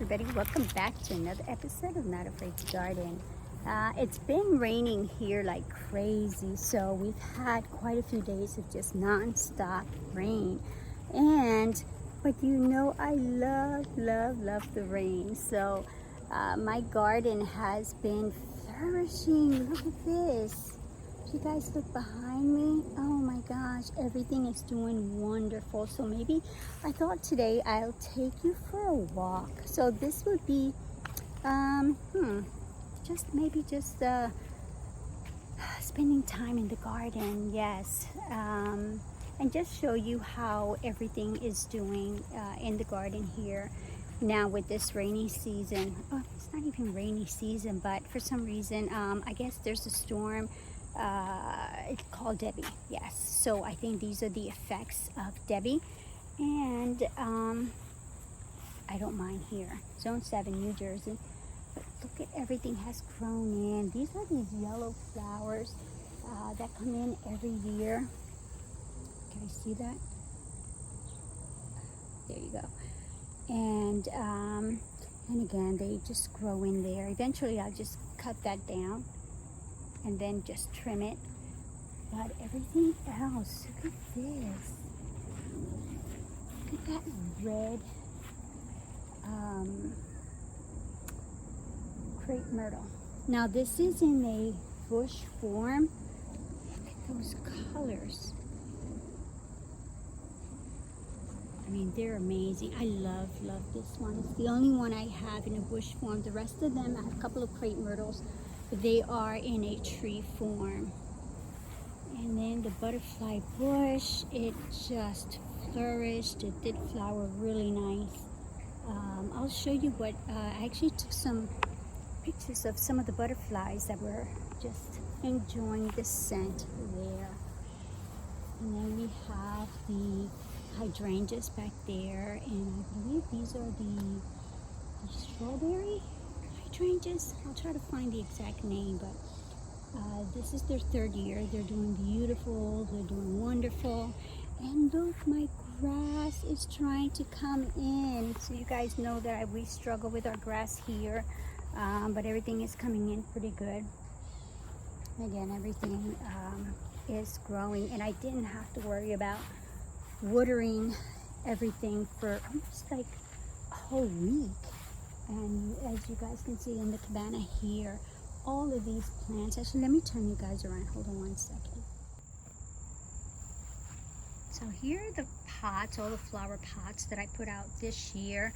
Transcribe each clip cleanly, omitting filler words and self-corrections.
everybody, welcome back to another episode of Not Afraid to Garden. It's been raining here like crazy, so we've had quite a few days of just non-stop rain. But I love the rain. So my garden has been flourishing. Look at this. If you guys look behind me, oh my gosh, everything is doing wonderful. So maybe I thought today I'll take you for a walk. So this would be, just spending time in the garden, yes. And just show you how everything is doing in the garden here now with this rainy season. Oh, it's not even rainy season, but for some reason, I guess there's a storm. It's called Debbie, yes. So I think these are the effects of Debbie. And I don't mind here. Zone 7, New Jersey. But look at everything has grown in. These are these yellow flowers that come in every year. Can I see that? There you go. And again, they just grow in there. Eventually, I'll just cut that down and then just trim it. But everything else, look at this. Look at that red crepe myrtle. Now this is in a bush form. Look at those colors. I mean, they're amazing. I love this one. It's the only one I have in a bush form. The rest of them, I have a couple of crepe myrtles. They are in a tree form. And then the butterfly bush, it just flourished. It did flower really nice. I'll show you what, I actually took some pictures of some of the butterflies that were just enjoying the scent there. And then we have the hydrangeas back there, and I believe these are the strawberry hydrangeas. I'll try to find the exact name, but this is their third year. They're doing beautiful, they're doing wonderful. And look, my grass is trying to come in. So you guys know that we struggle with our grass here, but everything is coming in pretty good. Again, everything is growing, and I didn't have to worry about watering everything for almost like a whole week. And as you guys can see in the cabana here, all of these plants, actually let me turn you guys around, hold on one second. So here are the pots, all the flower pots that I put out this year,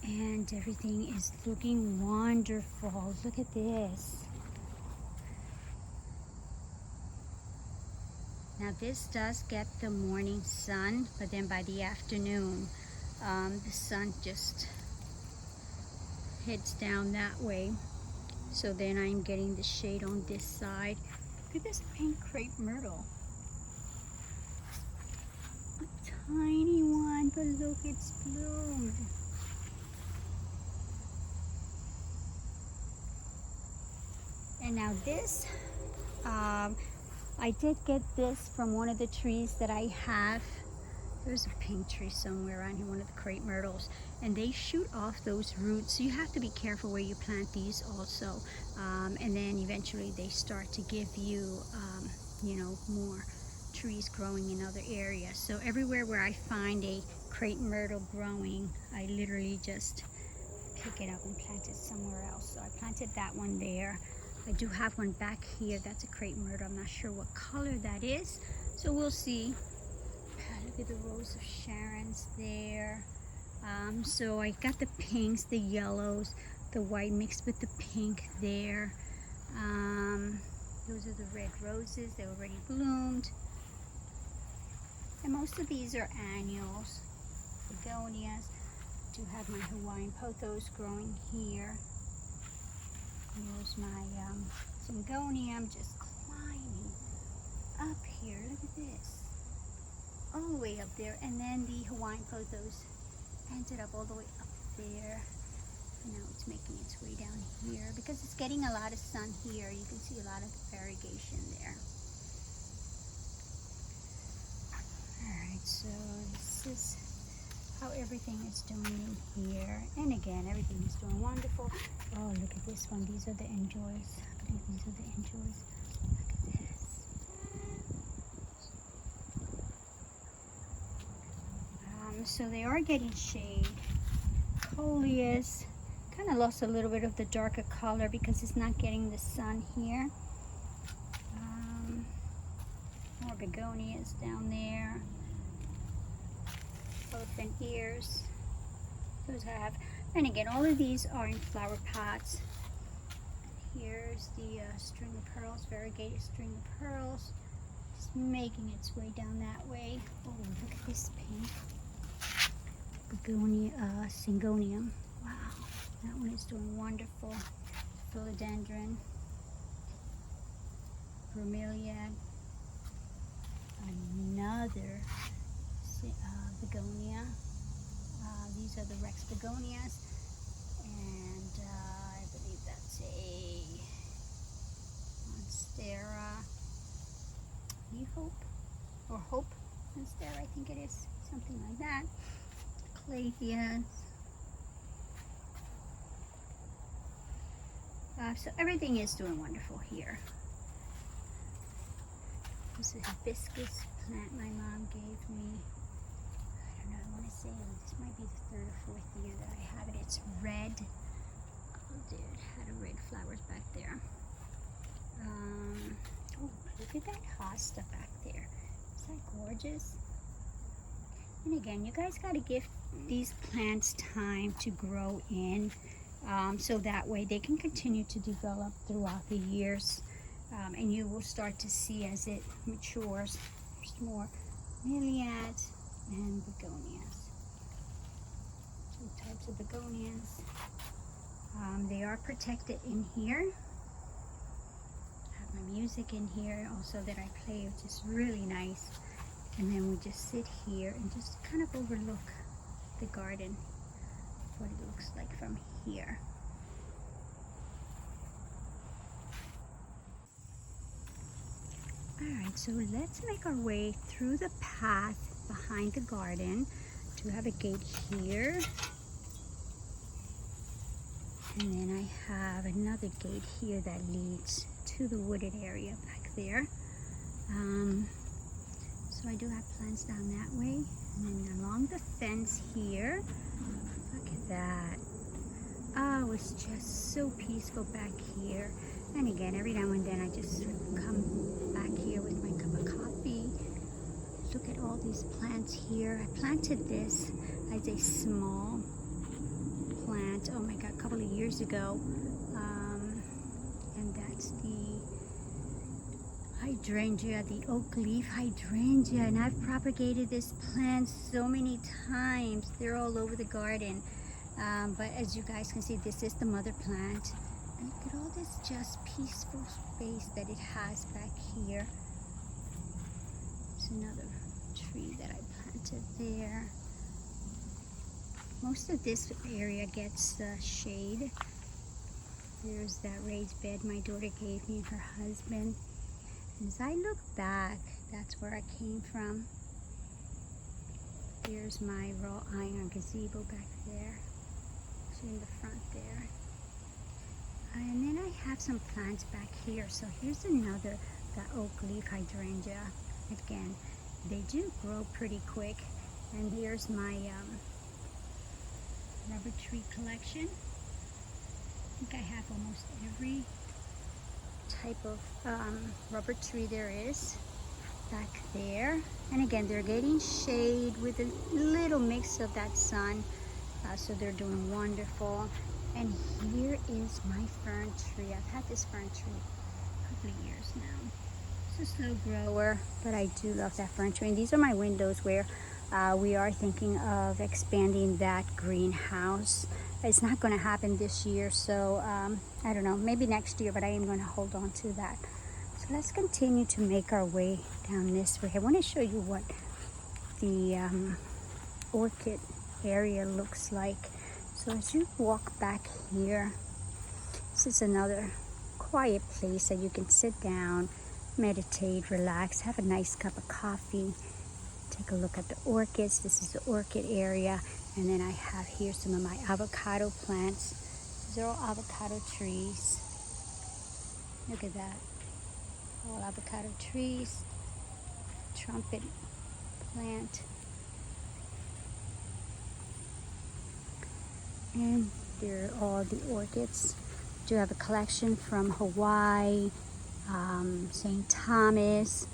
and everything is looking wonderful. Look at this. Now this does get the morning sun, but then by the afternoon, the sun just heads down that way. So then I'm getting the shade on this side. Look at this pink crepe myrtle. A tiny one, but look, it's bloomed. And now this, I did get this from one of the trees that I have. There's a pink tree somewhere around here, one of the crepe myrtles, and they shoot off those roots, so you have to be careful where you plant these also. And then eventually they start to give you, more trees growing in other areas. So everywhere where I find a crepe myrtle growing, I literally just pick it up and plant it somewhere else. So I planted that one there. I do have one back here. That's a crepe myrtle. I'm not sure what color that is, so we'll see. Look at the Rose of Sharon's there. So I got the pinks, the yellows, the white mixed with the pink there. Those are the red roses. They already bloomed. And most of these are annuals. Begonias. I do have my Hawaiian pothos growing here. Here's my syngonium just climbing up here. Look at this. All the way up there. And then the Hawaiian pothos ended up all the way up there. Now it's making its way down here because it's getting a lot of sun here. You can see a lot of variegation there. Alright, so this is how everything is doing in here. And again, everything is doing wonderful. Oh, look at this one. These are the enjoys. I believe these are the enjoys. Look at this. So they are getting shade. Coleus kind of lost a little bit of the darker color because it's not getting the sun here. More begonias down there. Elephant ears. Those I have. And again, all of these are in flower pots. Here's the string of pearls, variegated string of pearls. It's making its way down that way. Oh, look at this pink begonia, syngonium. Wow, that one is doing wonderful. Philodendron, bromeliad, another begonia. These are the Rex begonias, and I believe that's a Monstera. Hope or Hope Monstera, I think it is, something like that. Calatheas. So everything is doing wonderful here. This is a hibiscus plant my mom gave me. I don't know, I want to say this might be the 3rd or 4th year that I have it. It's red. Oh, dude, had a red flowers back there. Oh, look at that hosta back there. Is that gorgeous? And again, you guys got to give these plants time to grow in, so that way they can continue to develop throughout the years, and you will start to see as it matures. There's more bromeliads and begonias. 2 types of begonias. They are protected in here. I have my music in here also that I play, which is really nice. And then we just sit here and just kind of overlook the garden, what it looks like from here. Alright, so let's make our way through the path behind the garden. To have a gate here. And then I have another gate here that leads to the wooded area back there. So I do have plants down that way. And then along the fence here, look at that. Oh, it's just so peaceful back here. And again, every now and then I just come back here with my cup of coffee. Look at all these plants here. I planted this as a small plant, oh my god, a couple of years ago. And that's the hydrangea, the oak leaf hydrangea. And I've propagated this plant so many times. They're all over the garden. But as you guys can see, this is the mother plant. And look at all this just peaceful space that it has back here. There's another tree that I planted there. Most of this area gets shade. There's that raised bed my daughter gave me and her husband. And as I look back, that's where I came from. There's my raw iron gazebo back there. Actually in the front there. And then I have some plants back here. So here's another, the oak leaf hydrangea. Again, they do grow pretty quick. And here's my rubber tree collection. I think I have almost every type of rubber tree there is back there. And again, they're getting shade with a little mix of that sun. So they're doing wonderful. And here is my fern tree. I've had this fern tree a couple of years now. It's a slow grower, but I do love that fern tree. And these are my windows where we are thinking of expanding that greenhouse. It's not going to happen this year, so I don't know, maybe next year, but I am going to hold on to that. So let's continue to make our way down this way. I want to show you what the orchid area looks like. So as you walk back here, this is another quiet place that you can sit down, meditate, relax, have a nice cup of coffee, take a look at the orchids. This is the orchid area. And then I have here some of my avocado plants. These are all avocado trees. Look at that. All avocado trees. Trumpet plant. And there are all the orchids. I do have a collection from Hawaii, St. Thomas,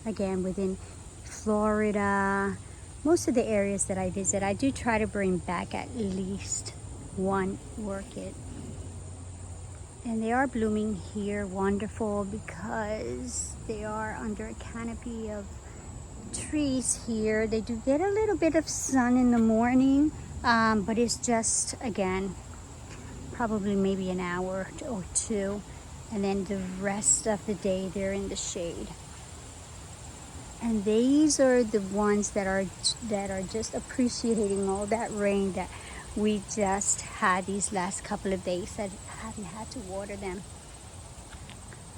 again within Florida, most of the areas that I visit. I do try to bring back at least one orchid. And they are blooming here wonderful because they are under a canopy of trees here. They do get a little bit of sun in the morning, but it's just, again, probably maybe an hour or two, and then the rest of the day they're in the shade. And these are the ones that are just appreciating all that rain that we just had these last couple of days. That haven't had to water them.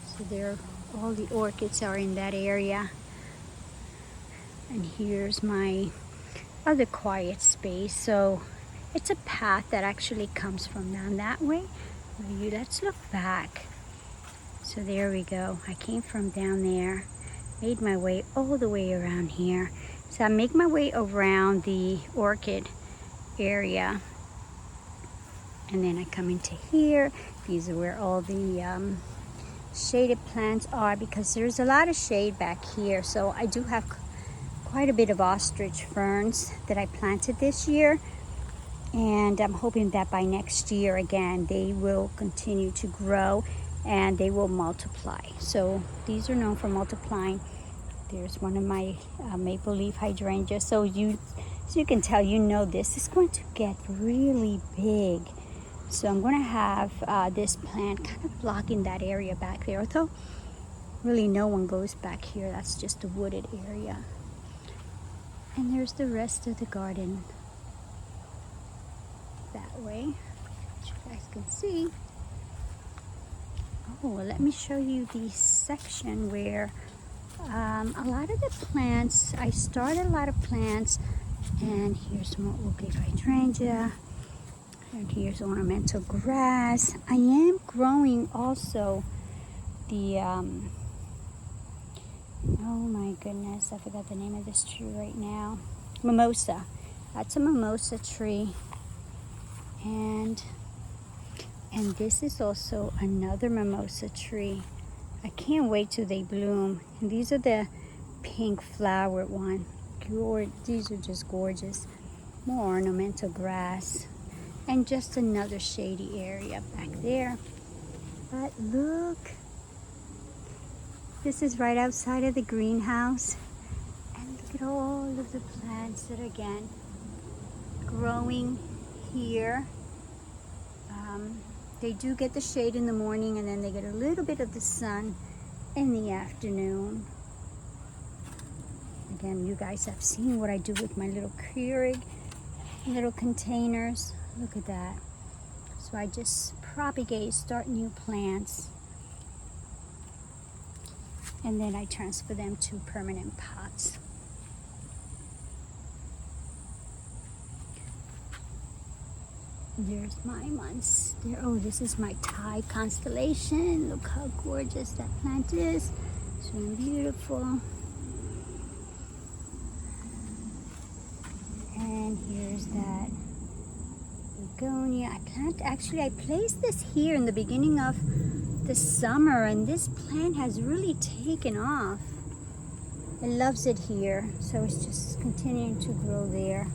So there, all the orchids are in that area. And here's my other quiet space. So it's a path that actually comes from down that way. Let's look back. So there we go. I came from down there, made my way all the way around here. So I make my way around the orchid area, and then I come into here. These are where all the shaded plants are, because there's a lot of shade back here. So I do have quite a bit of ostrich ferns that I planted this year, and I'm hoping that by next year again they will continue to grow and they will multiply. So these are known for multiplying. There's one of my maple leaf hydrangeas. So you can tell, this is going to get really big. So I'm going to have this plant kind of blocking that area back there, although really no one goes back here. That's just a wooded area. And there's the rest of the garden that way, which you guys can see. Oh, well, let me show you the section where a lot of the plants, I started a lot of plants, and here's more oak leaf hydrangea, and here's ornamental grass. I am growing also the, oh my goodness, I forgot the name of this tree right now. Mimosa. That's a mimosa tree. And this is also another mimosa tree. I can't wait till they bloom. And these are the pink flowered one. These are just gorgeous. More ornamental grass. And just another shady area back there. But look. This is right outside of the greenhouse. And look at all of the plants that are, again, growing here. They do get the shade in the morning, and then they get a little bit of the sun in the afternoon. Again, you guys have seen what I do with my little Keurig, little containers. Look at that. So I just propagate, start new plants, and then I transfer them to permanent pots. There's my monster. Oh, this is my Thai constellation. Look how gorgeous that plant is. So beautiful. And here's that begonia. I placed this here in the beginning of the summer, and this plant has really taken off. It loves it here, so it's just continuing to grow there.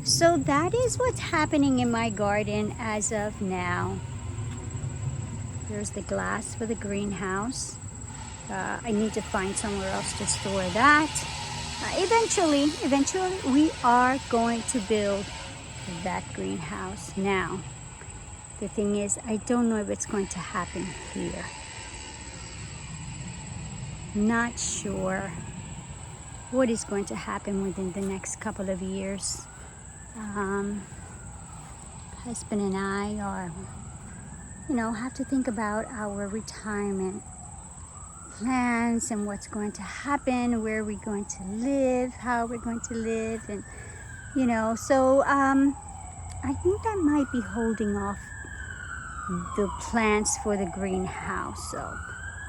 So that is what's happening in my garden as of now. There's the glass for the greenhouse. I need to find somewhere else to store that. Eventually, we are going to build that greenhouse. Now, the thing is, I don't know if it's going to happen here. Not sure what is going to happen within the next couple of years. Husband and I are, have to think about our retirement plans and what's going to happen, where we're going to live, how we're going to live, and you know, so I think that might be holding off the plants for the greenhouse. So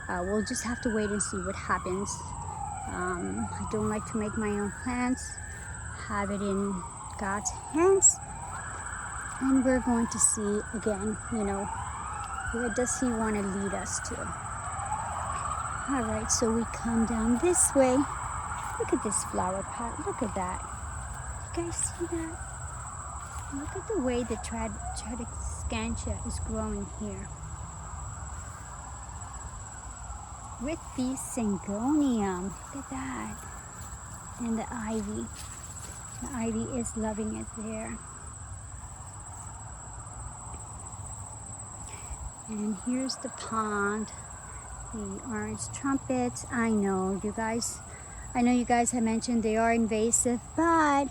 we'll just have to wait and see what happens. I don't like to make my own plans, have it in God's hands, and we're going to see again, you know, where does He want to lead us to. All right, so we come down this way. Look at this flower pot. Look at that. You guys see that? Look at the way the Tradescantia is growing here. With the Syngonium. Look at that. And the ivy. The ivy is loving it there. And here's the pond. The orange trumpets. I know you guys have mentioned they are invasive, but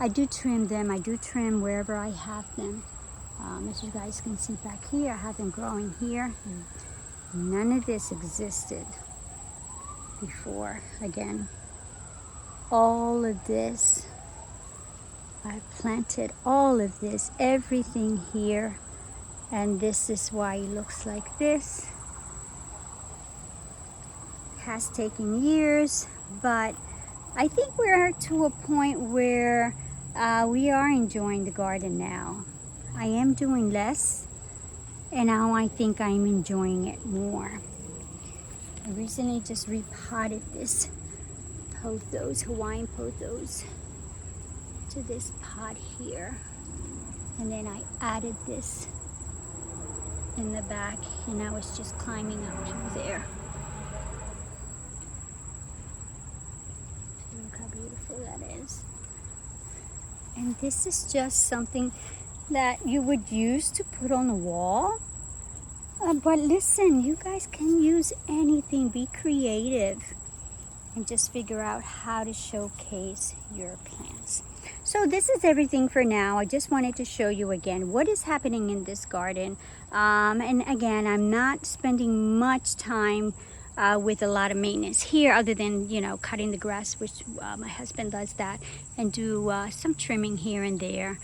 I do trim them. I do trim wherever I have them. As you guys can see back here, I have them growing here. None of this existed before. Again, all of this, I've planted all of this, everything here, and this is why it looks like this. It has taken years, but I think we're to a point where we are enjoying the garden now. I am doing less, and now I think I'm enjoying it more. I recently just repotted this pothos, Hawaiian pothos, to this pot here, and then I added this in the back, and now it's just climbing up through there. Look how beautiful that is. And this is just something that you would use to put on a wall. But listen, you guys can use anything. Be creative and just figure out how to showcase your plants. So this is everything for now. I just wanted to show you again what is happening in this garden. And again, I'm not spending much time with a lot of maintenance here, other than, you know, cutting the grass, which my husband does that, and do some trimming here and there.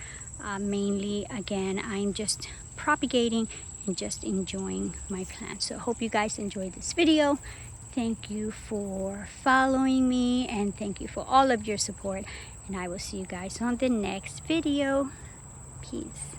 Mainly, again, I'm just propagating and just enjoying my plants. So I hope you guys enjoyed this video. Thank you for following me, and thank you for all of your support, and I will see you guys on the next video. Peace.